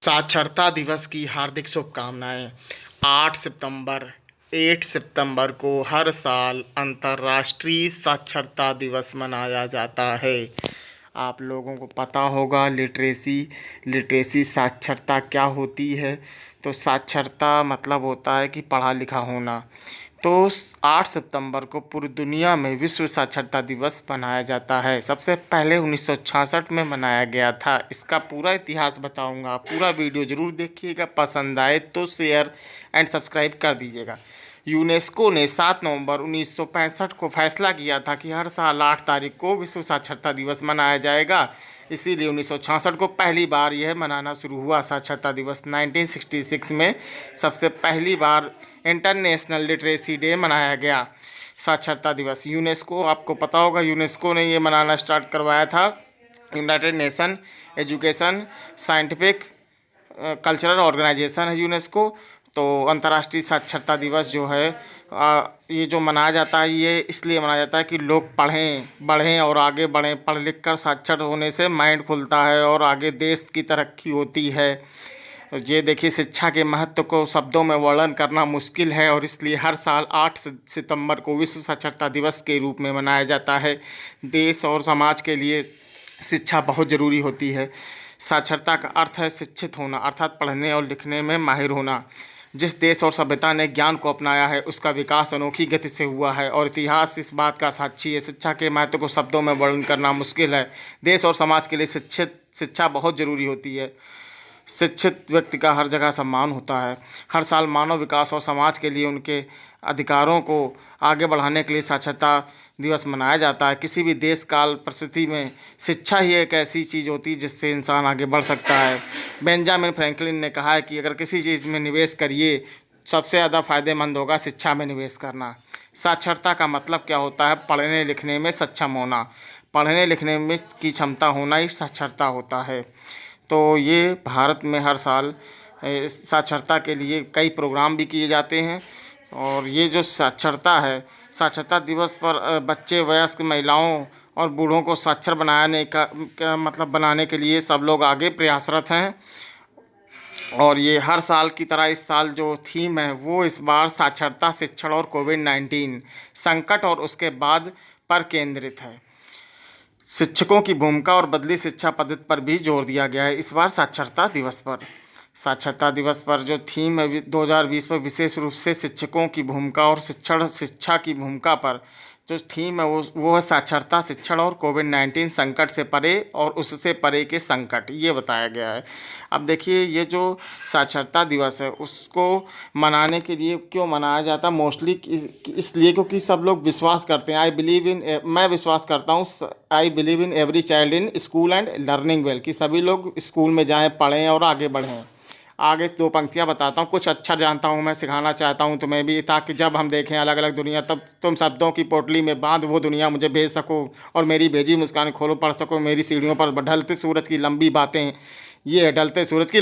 साक्षरता दिवस की हार्दिक शुभकामनाएं। 8 सितंबर 8 सितंबर को हर साल अंतर्राष्ट्रीय साक्षरता दिवस मनाया जाता है। आप लोगों को पता होगा लिटरेसी साक्षरता क्या होती है। तो साक्षरता मतलब होता है कि पढ़ा लिखा होना। तो 8 सितंबर को पूरी दुनिया में विश्व साक्षरता दिवस मनाया जाता है। सबसे पहले 1966 में मनाया गया था। इसका पूरा इतिहास बताऊंगा। पूरा वीडियो ज़रूर देखिएगा, पसंद आए तो शेयर एंड सब्सक्राइब कर दीजिएगा। यूनेस्को ने 7 नवंबर 1965 को फैसला किया था कि हर साल 8 तारीख को विश्व साक्षरता दिवस मनाया जाएगा। इसीलिए 1966 को पहली बार यह मनाना शुरू हुआ। साक्षरता दिवस 1966 में सबसे पहली बार इंटरनेशनल लिटरेसी डे मनाया गया। साक्षरता दिवस यूनेस्को, आपको पता होगा यूनेस्को ने ये मनाना स्टार्ट करवाया था। United Nation Education Scientific Cultural Organization है यूनेस्को। तो अंतर्राष्ट्रीय साक्षरता दिवस जो है ये जो मनाया जाता है, ये इसलिए मनाया जाता है कि लोग बढ़ें और आगे बढ़ें। पढ़ लिख कर साक्षर होने से माइंड खुलता है और आगे देश की तरक्की होती है। ये देखिए, शिक्षा के महत्व को शब्दों में वर्णन करना मुश्किल है और इसलिए हर साल 8 सितंबर को विश्व साक्षरता दिवस के रूप में मनाया जाता है। देश और समाज के लिए शिक्षा बहुत ज़रूरी होती है। साक्षरता का अर्थ है शिक्षित होना, अर्थात पढ़ने और लिखने में माहिर होना। जिस देश और सभ्यता ने ज्ञान को अपनाया है उसका विकास अनोखी गति से हुआ है और इतिहास इस बात का साक्षी है। शिक्षा के महत्व को शब्दों में वर्णन करना मुश्किल है। देश और समाज के लिए शिक्षा बहुत ज़रूरी होती है। शिक्षित व्यक्ति का हर जगह सम्मान होता है। हर साल मानव विकास और समाज के लिए उनके अधिकारों को आगे बढ़ाने के लिए साक्षरता दिवस मनाया जाता है। किसी भी देश काल परिस्थिति में शिक्षा ही एक ऐसी चीज़ होती है जिससे इंसान आगे बढ़ सकता है। बेंजामिन फ्रैंकलिन ने कहा है कि अगर किसी चीज़ में निवेश करिए, सबसे ज़्यादा फ़ायदेमंद होगा शिक्षा में निवेश करना। साक्षरता का मतलब क्या होता है? पढ़ने लिखने में सक्षम होना। पढ़ने लिखने में की क्षमता होना ही साक्षरता होता है। तो ये भारत में हर साल साक्षरता के लिए कई प्रोग्राम भी किए जाते हैं। और ये जो साक्षरता है, साक्षरता दिवस पर बच्चे, वयस्क, महिलाओं और बूढ़ों को साक्षर बनाने के लिए सब लोग आगे प्रयासरत हैं। और ये हर साल की तरह इस साल जो थीम है वो इस बार साक्षरता, शिक्षण और कोविड-19 संकट और उसके बाद पर केंद्रित है। शिक्षकों की भूमिका और बदली शिक्षा पद्धति पर भी जोर दिया गया है इस बार साक्षरता दिवस पर। साक्षरता दिवस पर जो थीम है 2020 पर विशेष रूप से शिक्षकों की भूमिका और शिक्षा की भूमिका पर जो थीम है वो है साक्षरता, शिक्षण और कोविड-19 संकट से परे और उससे परे के संकट, ये बताया गया है। अब देखिए, ये जो साक्षरता दिवस है उसको मनाने के लिए क्यों मनाया जाता है? मोस्टली इसलिए क्योंकि सब लोग विश्वास करते हैं। मैं विश्वास करता हूँ, I believe in every child in school and learning well, कि सभी लोग स्कूल में जाएँ, पढ़ें और आगे बढ़ें। आगे 2 पंक्तियाँ बताता हूँ। कुछ अच्छा जानता हूँ मैं, सिखाना चाहता हूँ तुम्हें भी, ताकि जब हम देखें अलग अलग दुनिया तब तुम शब्दों की पोटली में बांध वो दुनिया मुझे भेज सको और मेरी भेजी मुस्कान खोलो पढ़ सको। मेरी सीढ़ियों पर ढलते सूरज की लंबी बातें, ये है ढलते सूरज की